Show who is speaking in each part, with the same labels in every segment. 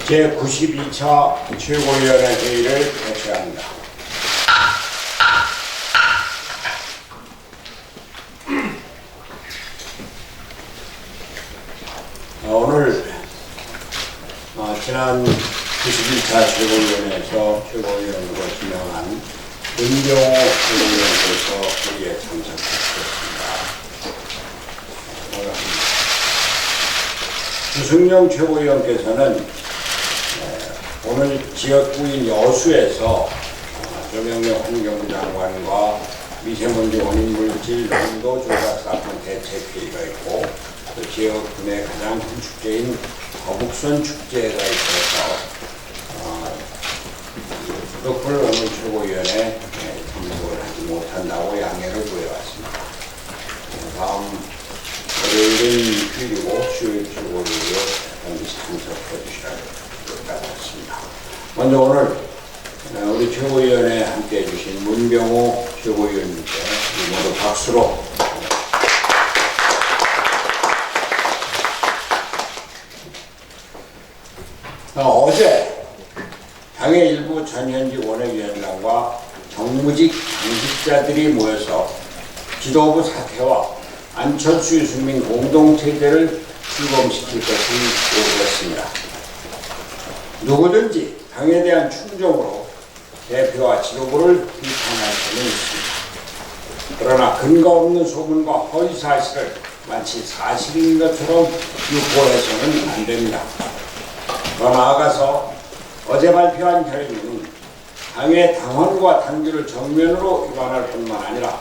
Speaker 1: 제92차 최고위원회 회의를 개최합니다. 오늘 지난 91차 최고위원회에서 최고위원으로 지명한 문병호 최고위원께서 회의에 참석하셨습니다. 주승용 최고위원께서는 오늘 지역구인 여수에서 조명래 환경부 장관과 미세먼지 원인 물질 농도 조작 사건 대책회의가 있고 또 지역 내 가장 큰 축제인 거북선 축제가 있어서 부득불 오늘 최고위원회 참석을 하지 못한다고 양해를 구해왔습니다. 다음 월요일은 휴일이고 수요일 최고위로 반드시 참석해 주셔야 될 것 같습니다. 먼저 오늘 우리 최고위원회에 함께해 주신 문병호 최고위원님께 모두 박수로 어제 당의 일부 전현직 원외위원장과 정무직 당직자들이 모여서 지도부 사퇴와 안철수 유승민 공동체제를 출범시킬 것을 요구했습니다. 누구든지 당에 대한 충정으로 대표와 지도부를 비판할 수는 있습니다. 그러나 근거 없는 소문과 허위 사실을 마치 사실인 것처럼 유포해서는 안 됩니다. 더 나아가서 어제 발표한 결의는 당의 당헌과 당규를 정면으로 위반할 뿐만 아니라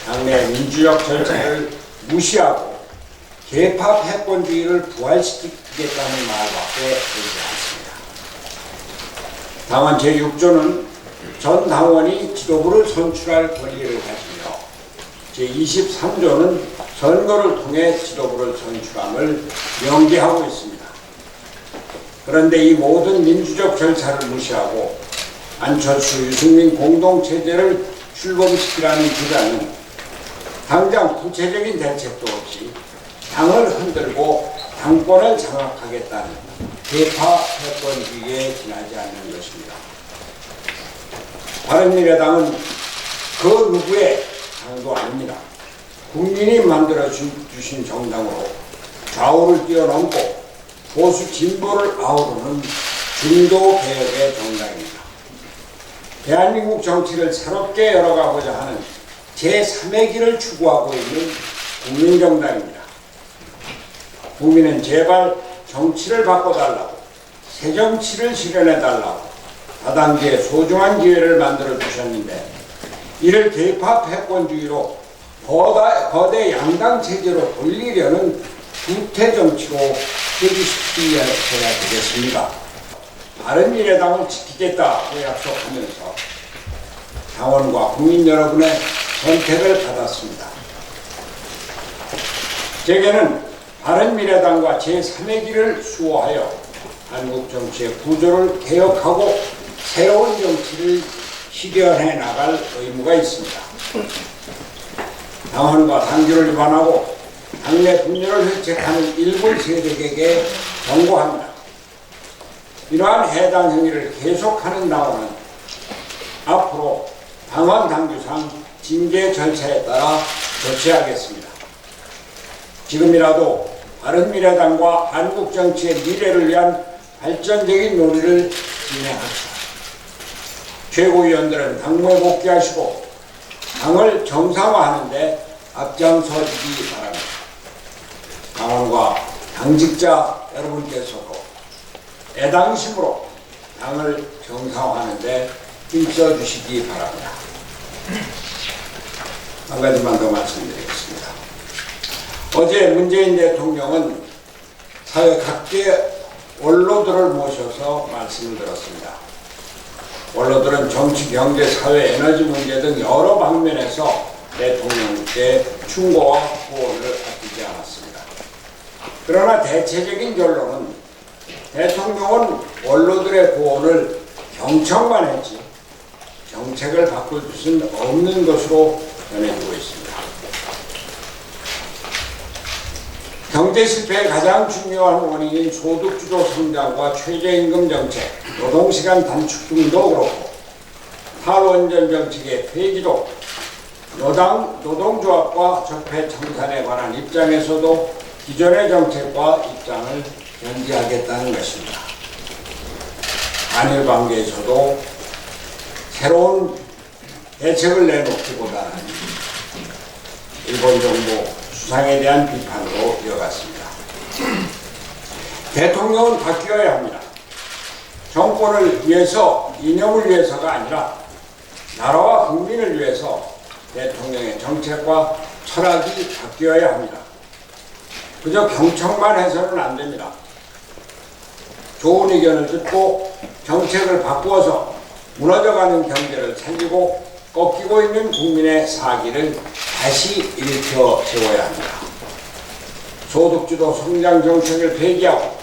Speaker 1: 당내 민주적 절차를 무시하고 개파 패권주의를 부활시키겠다는 말밖에 되지 않습니다. 당헌 제6조는 전 당원이 지도부를 선출할 권리를 가지며 제23조는 선거를 통해 지도부를 선출함을 명기하고 있습니다. 그런데 이 모든 민주적 절차를 무시하고 안철수 유승민 공동체제를 출범시키라는 주장은 당장 구체적인 대책도 없이 당을 흔들고 당권을 장악하겠다는 개파 패권주의에 지나지 않는 것입니다. 바른미래당은 그 누구의 당도 아닙니다. 국민이 만들어 주신 정당으로 좌우를 뛰어넘고 보수 진보를 아우르는 중도 개혁의 정당입니다. 대한민국 정치를 새롭게 열어가고자 하는 제3의 길을 추구하고 있는 국민정당입니다. 국민은 제발 정치를 바꿔달라고, 새 정치를 실현해달라고 다단계의 소중한 기회를 만들어 주셨는데 이를 개파 패권주의로 거대 양당 체제로 돌리려는 구태 정치로 해주시켜야 되겠습니다. 바른미래당을 지키겠다고 약속하면서 당원과 국민 여러분의 선택을 받았습니다. 제게는 바른미래당과 제3의 길을 수호하여 한국 정치의 구조를 개혁하고 새로운 정치를 실현해 나갈 의무가 있습니다. 당헌과 당규를 위반하고 당내 분열을 획책하는 일부 세력에게 경고합니다. 이러한 해당 행위를 계속하는 당원은 앞으로 당헌 당규상 징계 절차에 따라 조치하겠습니다. 지금이라도 바른미래당과 한국 정치의 미래를 위한 발전적인 논의를 진행합시다. 최고위원들은 당무에 복귀하시고 당을 정상화하는 데 앞장서주기 바랍니다. 당원과 당직자 여러분께서도 애당심으로 당을 정상화하는 데 힘써 주시기 바랍니다. 한 가지만 더 말씀드리겠습니다. 어제 문재인 대통령은 사회 각계 원로들을 모셔서 말씀을 들었습니다. 원로들은 정치, 경제, 사회, 에너지 문제 등 여러 방면에서 대통령께 충고와 후원을 아끼지 않았습니다. 그러나 대체적인 결론은 대통령은 원로들의 고언을 경청만 했지 정책을 바꿀 뜻은 없는 것으로 전해지고 있습니다. 경제 실패의 가장 중요한 원인인 소득주도 성장과 최저임금 정책, 노동시간 단축 등도 그렇고 탈원전 정책의 폐기도 노동조합과 적폐청산에 관한 입장에서도 기존의 정책과 입장을 견지하겠다는 것입니다. 한일 관계에서도 새로운 대책을 내놓기보다는 일본 정부 수상에 대한 비판으로 이어갔습니다. 대통령은 바뀌어야 합니다. 정권을 위해서, 이념을 위해서가 아니라 나라와 국민을 위해서 대통령의 정책과 철학이 바뀌어야 합니다. 그저 경청만 해서는 안 됩니다. 좋은 의견을 듣고 정책을 바꾸어서 무너져가는 경제를 살리고 꺾이고 있는 국민의 사기를 다시 일으켜 세워야 합니다. 소득주도 성장 정책을 폐기하고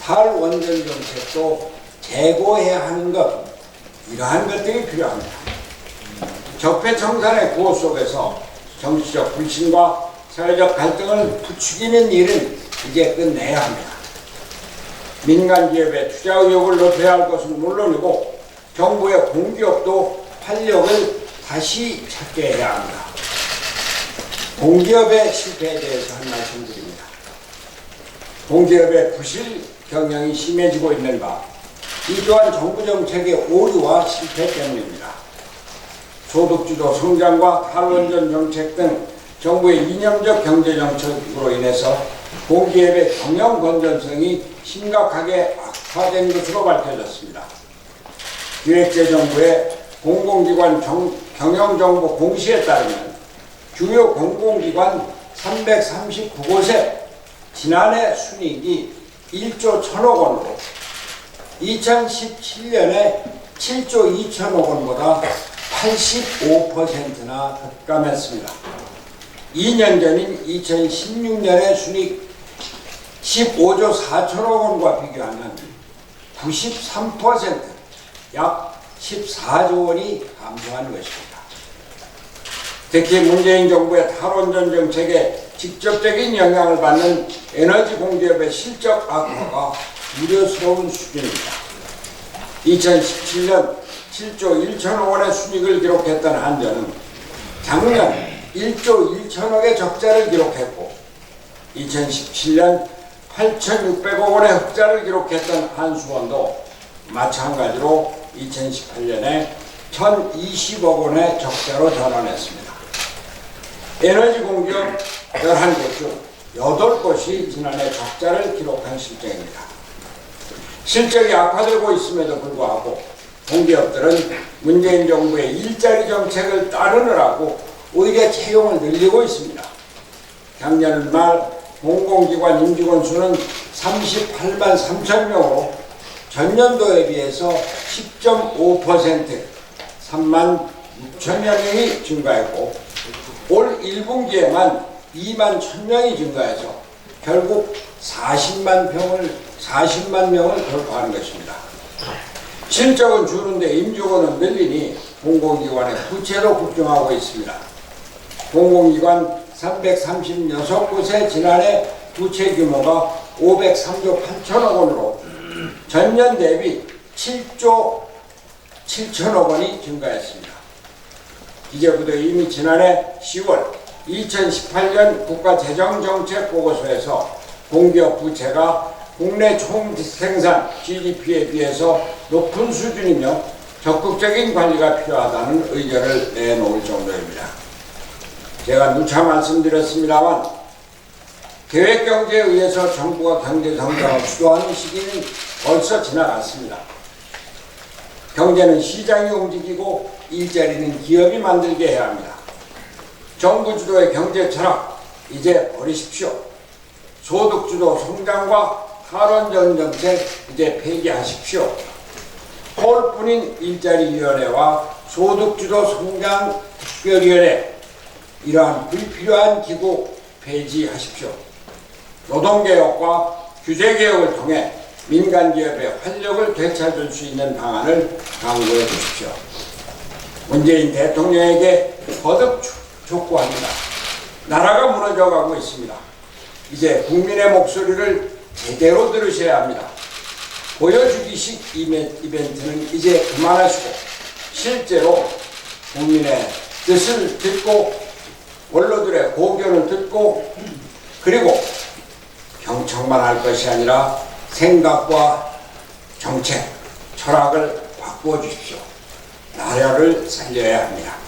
Speaker 1: 탈원전 정책도 재고해야 하는 것, 이러한 것들이 필요합니다. 적폐청산의 구호 속에서 정치적 불신과 사회적 갈등을 부추기는 일은 이제 끝내야 합니다. 민간 기업의 투자 의욕을 높여야 할 것은 물론이고 정부의 공기업도 활력을 다시 찾게 해야 합니다. 공기업의 실패에 대해서 한 말씀 드립니다. 공기업의 부실 경영이 심해지고 있는 바, 이 또한 정부 정책의 오류와 실패 때문입니다. 소득주도 성장과 탈원전 정책 등 정부의 이념적 경제 정책으로 인해서 공기업의 경영 건전성이 심각하게 악화된 것으로 밝혀졌습니다. 기획재정부의 공공기관 경영정보 공시에 따르면 주요 공공기관 339곳에 지난해 순이익이 1조 1,000억 원으로 2017년에 7조 2천억 원보다 85%나 급감했습니다. 2년 전인 2016년의 순이익 15조 4천억 원과 비교하면 93%, 약 14조 원이 감소한 것입니다. 특히 문재인 정부의 탈원전 정책에 직접적인 영향을 받는 에너지 공기업의 실적 악화가 우려스러운 수준입니다. 2017년 7조 1천억 원의 순이익을 기록했던 한전은 작년 1조 1천억의 적자를 기록했고 2017년 8,600억 원의 흑자를 기록했던 한수원도 마찬가지로 2018년에 1,020억 원의 적자로 전환했습니다. 에너지 공기업 11곳 중 8곳이 지난해 적자를 기록한 실정입니다. 실적이 악화되고 있음에도 불구하고 공기업들은 문재인 정부의 일자리 정책을 따르느라고 오히려 채용을 늘리고 있습니다. 작년 말 공공기관 임직원 수는 38만 3천 명으로 전년도에 비해서 10.5% 3만 6천여 명이 증가했고 올 1분기에만 2만 1,000명이 증가해서 결국 40만 명을 돌파하는 것입니다. 실적은 주는데 임직원은 늘리니 공공기관의 부채도 급증하고 있습니다. 공공기관 336곳의 지난해 부채 규모가 503조 8천억 원으로 전년 대비 7조 7천억 원이 증가했습니다. 기재부도 이미 지난해 10월 2018년 국가재정정책 보고서에서 공기업 부채가 국내 총생산 GDP에 비해서 높은 수준이며 적극적인 관리가 필요하다는 의견을 내놓을 정도입니다. 제가 누차 말씀드렸습니다만 계획경제에 의해서 정부가 경제성장을 주도하는 시기는 벌써 지나갔습니다. 경제는 시장이 움직이고 일자리는 기업이 만들게 해야 합니다. 정부 주도의 경제 철학 이제 버리십시오. 소득주도 성장과 탈원전 정책 이제 폐기하십시오. 홀뿐인 일자리위원회와 소득주도 성장 특별위원회, 이러한 불필요한 기구 폐지하십시오. 노동개혁과 규제개혁을 통해 민간기업의 활력을 되찾을 수 있는 방안을 강구해 주십시오. 문재인 대통령에게 거듭 촉구합니다. 나라가 무너져가고 있습니다. 이제 국민의 목소리를 제대로 들으셔야 합니다. 보여주기식 이벤트는 이제 그만하시고 실제로 국민의 뜻을 듣고 원로들의 고견을 듣고 그리고 경청만 할 것이 아니라 생각과 정책, 철학을 바꾸어 주십시오. 나라를 살려야 합니다.